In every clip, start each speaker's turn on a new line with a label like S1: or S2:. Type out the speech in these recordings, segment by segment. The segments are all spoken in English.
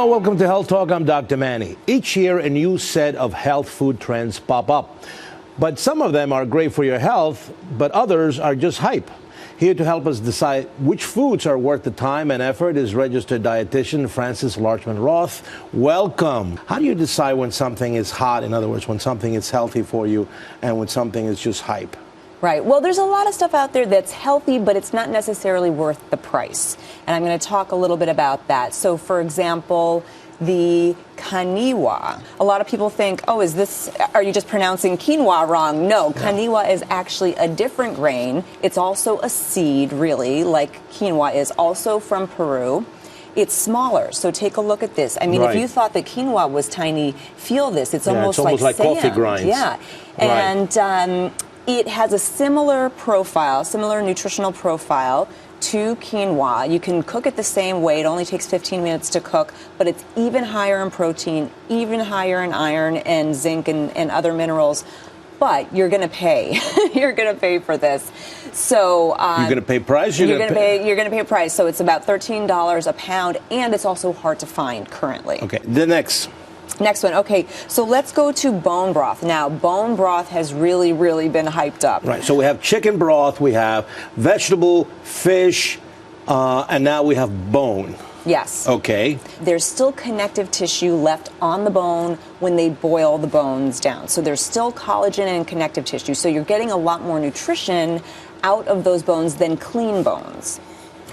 S1: Aloha, welcome to Health Talk. I'm Dr. Manny. Each year, a new set of health food trends pop up. But some of them are great for your health, but others are just hype. Here to help us decide which foods are worth the time and effort is registered dietitian Frances Largeman-Roth. Welcome. How do you decide when something is hot, in other words, when something is healthy for you, and when something is just hype?
S2: Right. Well, there's a lot of stuff out there that's healthy, but it's not necessarily worth the price. And I'm going to talk a little bit about that. So, for example, the quinoa. A lot of people think, oh, are you just pronouncing quinoa wrong? No, quinoa is actually a different grain. It's also a seed, really, like quinoa is, also from Peru. It's smaller, so take a look at this. I mean, if you thought that quinoa was tiny, feel this. It's almost
S1: like
S2: sand.
S1: coffee grinds.
S2: Yeah. And it has a similar profile, similar nutritional profile to quinoa. You can cook it the same way. It only takes 15 minutes to cook, but it's even higher in protein, even higher in iron and zinc and other minerals. But you're going to pay. You're going to pay for this. So
S1: you're going to pay price.
S2: You're going to pay a price. So it's about $13 a pound, and it's also hard to find currently.
S1: Okay. The next one.
S2: Okay, so let's go to bone broth. Now, bone broth has really, really been hyped up.
S1: Right, so we have chicken broth, we have vegetable, fish, and now we have bone.
S2: Yes.
S1: Okay.
S2: There's still connective tissue left on the bone when they boil the bones down. So there's still collagen and connective tissue. So you're getting a lot more nutrition out of those bones than clean bones.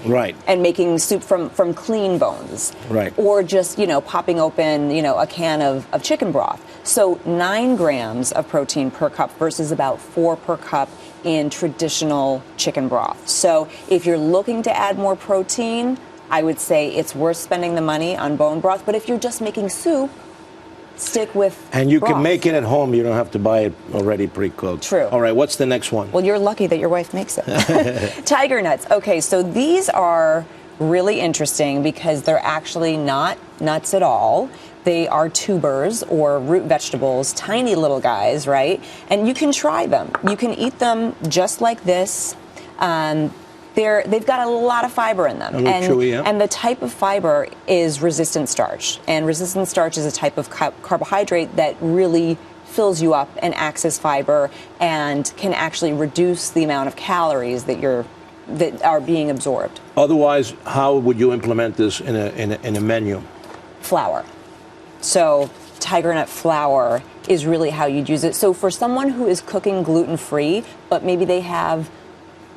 S1: Right.
S2: And making soup from clean bones.
S1: Right.
S2: Or just, popping open, a can of chicken broth. So 9 grams of protein per cup versus about 4 per cup in traditional chicken broth. So if you're looking to add more protein, I would say it's worth spending the money on bone broth. But if you're just making soup, stick with
S1: And you
S2: broth.
S1: can make it at home. You don't have to buy it already pre-cooked.
S2: True.
S1: All right, what's the next one?
S2: Well, you're lucky that your wife makes it. Tiger nuts. Okay, so these are really interesting because they're actually not nuts at all. They are tubers or root vegetables, tiny little guys, right? And you can try them. You can eat them just like this. They've got a lot of fiber in them. And the type of fiber is resistant starch. And resistant starch is a type of carbohydrate that really fills you up and acts as fiber and can actually reduce the amount of calories that are being absorbed.
S1: Otherwise, how would you implement this in a menu?
S2: Flour. So tiger nut flour is really how you'd use it. So for someone who is cooking gluten-free, but maybe they have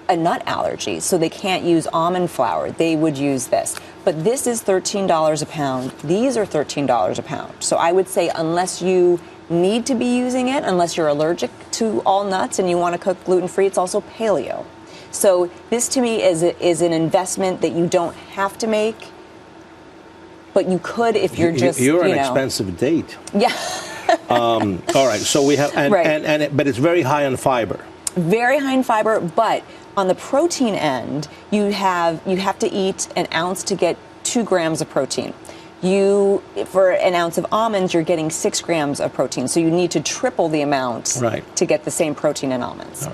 S2: a nut allergy, so they can't use almond flour, they would use this. But this is $13 a pound. These are $13 a pound. So I would say unless you need to be using it, unless you're allergic to all nuts and you want to cook gluten-free, it's also paleo. So this to me is an investment that you don't have to make, but you could if you're just,
S1: You're an expensive date.
S2: Yeah.
S1: All right, so we have, but it's very high on fiber.
S2: Very high in fiber, but on the protein end, you have to eat an ounce to get 2 grams of protein. For an ounce of almonds, you're getting 6 grams of protein. So you need to triple the amount to get the same protein in almonds.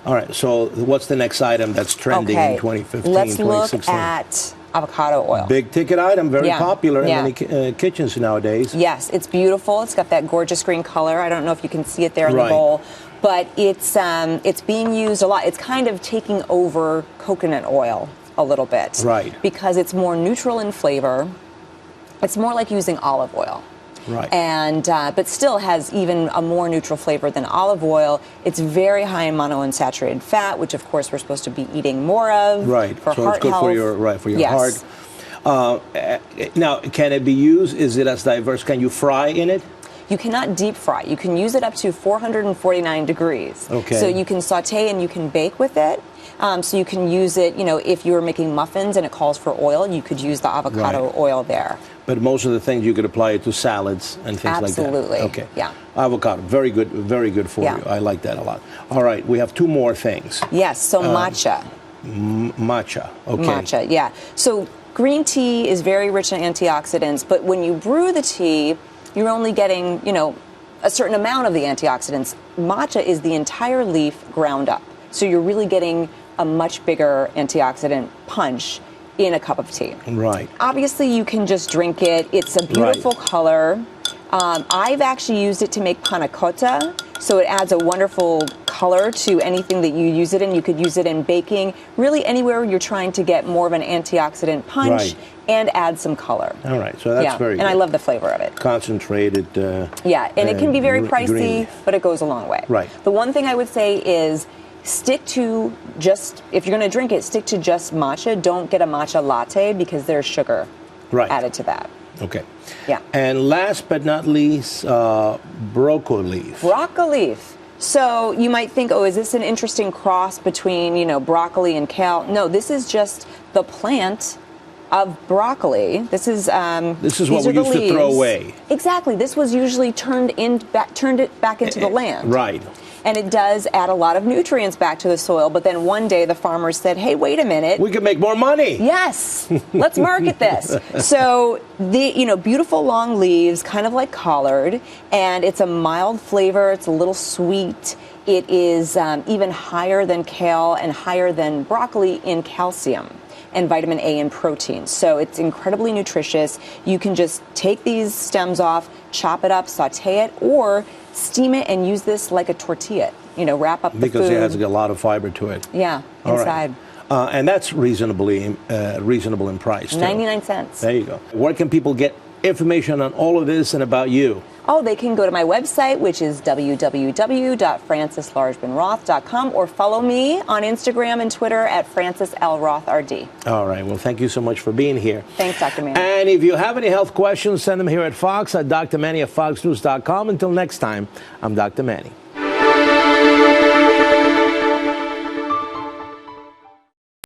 S1: All right. So what's the next item that's trending in 2015,
S2: Let's
S1: 2016?
S2: look at avocado oil.
S1: Big ticket item, very popular in many kitchens nowadays.
S2: Yes, it's beautiful. It's got that gorgeous green color. I don't know if you can see it there in the bowl. But it's being used a lot. It's kind of taking over coconut oil a little bit.
S1: Right.
S2: Because it's more neutral in flavor. It's more like using olive oil.
S1: Right.
S2: And but still has even a more neutral flavor than olive oil. It's very high in monounsaturated fat, which of course we're supposed to be eating more of.
S1: Right.
S2: For
S1: so
S2: heart
S1: it's good
S2: health.
S1: for your heart. Now, can it be used? Is it as diverse? Can you fry in it?
S2: You cannot deep fry. You can use it up to 449 degrees.
S1: Okay.
S2: So you can saute and you can bake with it. So you can use it, if you were making muffins and it calls for oil, you could use the avocado oil there.
S1: But most of the things you could apply it to salads and things like that.
S2: Absolutely.
S1: Okay.
S2: Yeah.
S1: Avocado, very good for you. I like that a lot. All right, we have 2 more things.
S2: Yes, so matcha.
S1: Matcha, okay.
S2: Matcha, yeah. So green tea is very rich in antioxidants, but when you brew the tea, you're only getting, a certain amount of the antioxidants. Matcha is the entire leaf ground up. So you're really getting a much bigger antioxidant punch in a cup of tea.
S1: Right.
S2: Obviously, you can just drink it. It's a beautiful color. I've actually used it to make panna cotta, so it adds a wonderful color to anything that you use it in. You could use it in baking, really anywhere you're trying to get more of an antioxidant punch and add some color.
S1: All right, so that's very good.
S2: And I love the flavor of it.
S1: Concentrated.
S2: Yeah, and it can be very pricey,
S1: green.
S2: but it goes a long way.
S1: Right.
S2: The one thing I would say is stick to just, if you're going to drink it, stick to just matcha. Don't get a matcha latte because there's sugar added to that.
S1: Okay.
S2: Yeah.
S1: And last but not least, broccoli leaf.
S2: Broccoli leaf. So you might think, oh, is this an interesting cross between, broccoli and kale? No, this is just the plant of broccoli. This is
S1: what
S2: these
S1: we
S2: are the
S1: used to throw
S2: leaves.
S1: away.
S2: Exactly. This was usually turned it back into the land.
S1: Right.
S2: And it does add a lot of nutrients back to the soil. But then one day the farmers said, hey, wait a minute.
S1: We can make more money.
S2: Yes, let's market this. So the beautiful long leaves, kind of like collard, and it's a mild flavor. It's a little sweet. It is even higher than kale and higher than broccoli in calcium and vitamin A and protein. So it's incredibly nutritious. You can just take these stems off, chop it up, saute it, or steam it and use this like a tortilla. Wrap up the food.
S1: Because it has a lot of fiber to it.
S2: Yeah, inside.
S1: Right. And that's reasonable in price, too.
S2: 99 cents.
S1: There you go. Where can people get information on all of this and about you?
S2: Oh, they can go to my website, which is www.franceslargemanroth.com, or follow me on Instagram and Twitter at Frances L. Roth RD.
S1: All right. Well, thank you so much for being here.
S2: Thanks, Dr. Manny.
S1: And if you have any health questions, send them here at Fox at drmanny@foxnews.com. Until next time, I'm Dr. Manny.